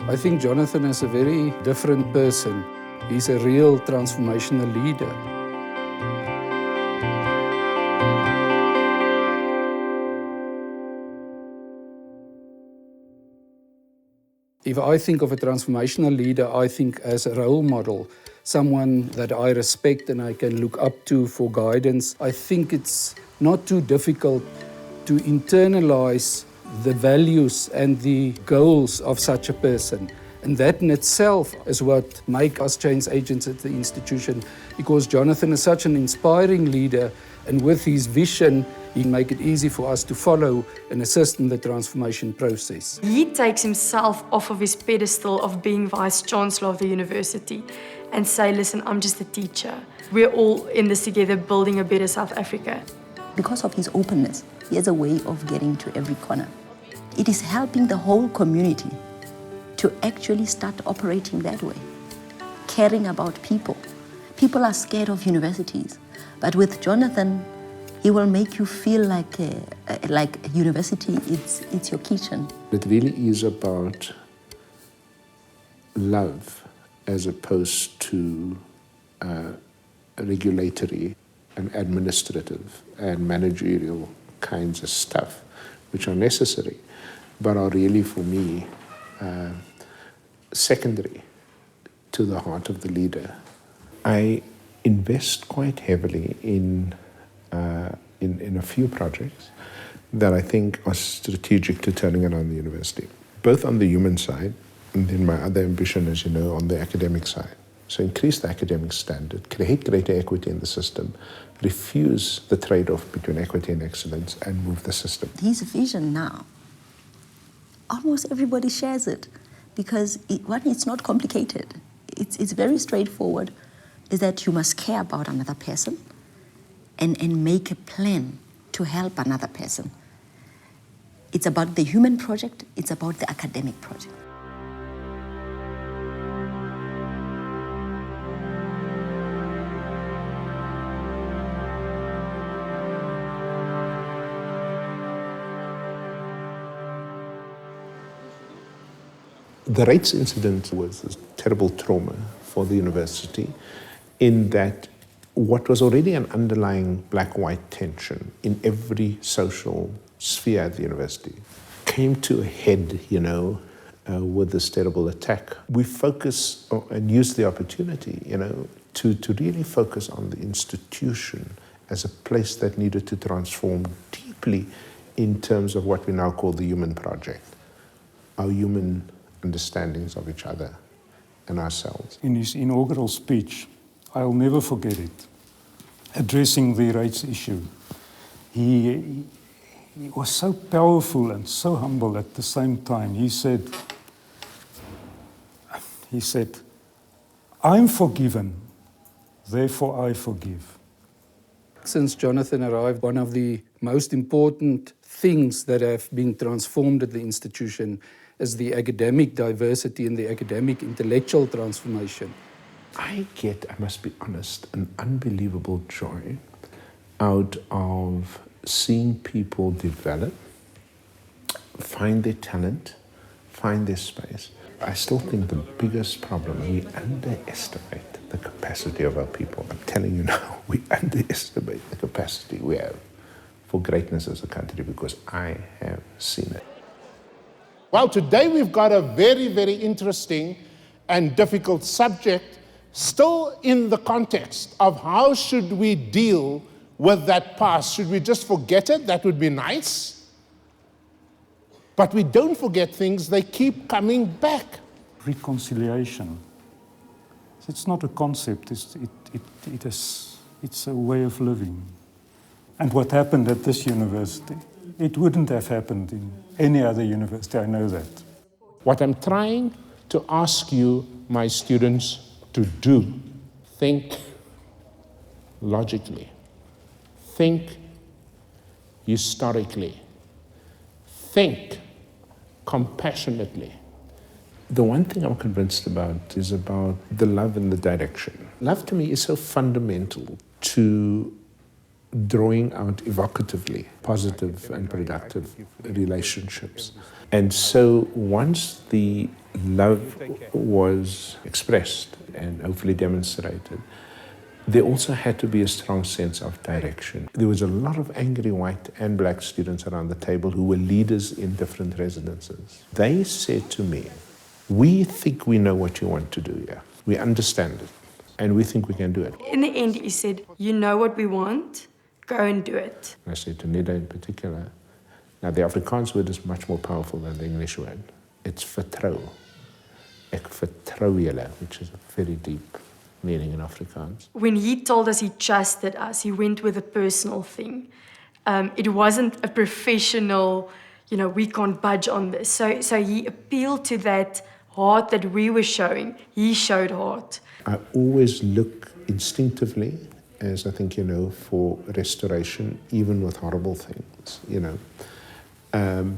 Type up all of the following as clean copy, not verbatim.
I think Jonathan is a very different person. He's a real transformational leader. If I think of a transformational leader, I think as a role model, someone that I respect and I can look up to for guidance. I think it's not too difficult to internalize the values and the goals of such a person. And that in itself is what makes us change agents at the institution, because Jonathan is such an inspiring leader, and with his vision, he make it easy for us to follow and assist in the transformation process. He takes himself off of his pedestal of being Vice-Chancellor of the university and say, listen, I'm just a teacher. We're all in this together, building a better South Africa. Because of his openness, he has a way of getting to every corner. It is helping the whole community to actually start operating that way, caring about people. People are scared of universities, but with Jonathan, he will make you feel like a university, it's your kitchen. It really is about love as opposed to regulatory and administrative and managerial kinds of stuff, which are necessary, but are really, for me, secondary to the heart of the leader. I invest quite heavily in a few projects that I think are strategic to turning around the university, both on the human side and then my other ambition, as you know, on the academic side. So increase the academic standard, create greater equity in the system, refuse the trade-off between equity and excellence, and move the system. His vision now, almost everybody shares it, because it's not complicated. It's very straightforward, is that you must care about another person and make a plan to help another person. It's about the human project, it's about the academic project. The rates incident was a terrible trauma for the university, in that what was already an underlying black-white tension in every social sphere at the university came to a head, with this terrible attack. We focus and use the opportunity, to really focus on the institution as a place that needed to transform deeply in terms of what we now call the human project, our human understandings of each other and ourselves. In his inaugural speech, I'll never forget it, addressing the rates issue. He was so powerful and so humble at the same time. He said, I'm forgiven, therefore I forgive. Since Jonathan arrived, one of the most important things that have been transformed at the institution is the academic diversity and the academic intellectual transformation. I must be honest, an unbelievable joy out of seeing people develop, find their talent, find their space. I still think the biggest problem, we underestimate the capacity of our people. I'm telling you now, we underestimate the capacity we have for greatness as a country, because I have seen it. Well, today we've got a very, very interesting and difficult subject, still in the context of how should we deal with that past. Should we just forget it? That would be nice. But we don't forget things, they keep coming back. Reconciliation. It's not a concept, it's a way of living. And what happened at this university, it wouldn't have happened in any other university, I know that. What I'm trying to ask you, my students, to do, think logically, think historically, think compassionately. The one thing I'm convinced about is about the love and the direction. Love to me is so fundamental to drawing out evocatively positive and productive relationships. And so once the love was expressed and hopefully demonstrated, there also had to be a strong sense of direction. There was a lot of angry white and black students around the table who were leaders in different residences. They said to me, "We think we know what you want to do here. We understand it, and we think we can do it." In the end, he said, "You know what we want, go and do it." And I said to Nida in particular, now the Afrikaans word is much more powerful than the English word. It's vertrou. Ek vertrou julle, which is a very deep meaning in Afrikaans. When he told us he trusted us, he went with a personal thing. It wasn't a professional, we can't budge on this. So he appealed to that heart that we were showing. He showed heart. I always look instinctively, as I think you know, for restoration, even with horrible things,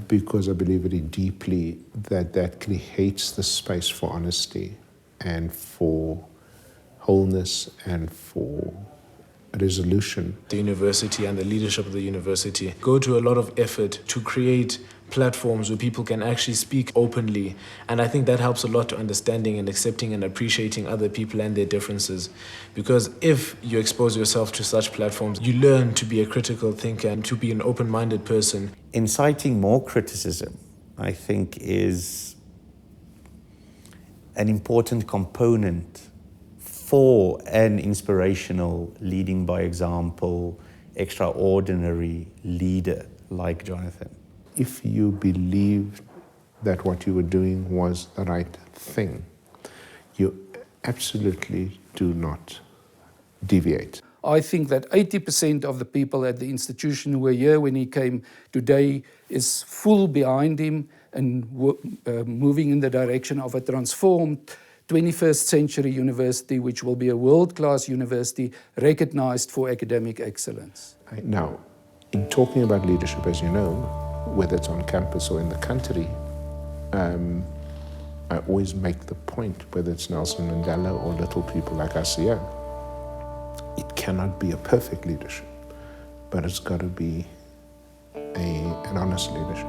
because I believe very deeply that creates the space for honesty and for wholeness and for resolution. The university and the leadership of the university go to a lot of effort to create platforms where people can actually speak openly. And I think that helps a lot to understanding and accepting and appreciating other people and their differences. Because if you expose yourself to such platforms, you learn to be a critical thinker and to be an open-minded person. Inciting more criticism, I think, is an important component for an inspirational, leading by example, extraordinary leader like Jonathan. If you believed that what you were doing was the right thing, you absolutely do not deviate. I think that 80% of the people at the institution who were here when he came today is full behind him and moving in the direction of a transformed 21st century university, which will be a world-class university recognized for academic excellence. Now, in talking about leadership, as you know, whether it's on campus or in the country, I always make the point, whether it's Nelson Mandela or little people like us here, it cannot be a perfect leadership, but it's got to be an honest leadership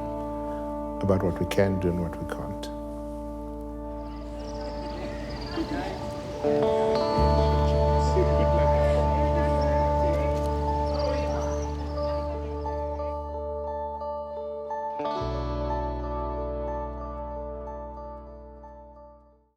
about what we can do and what we can't.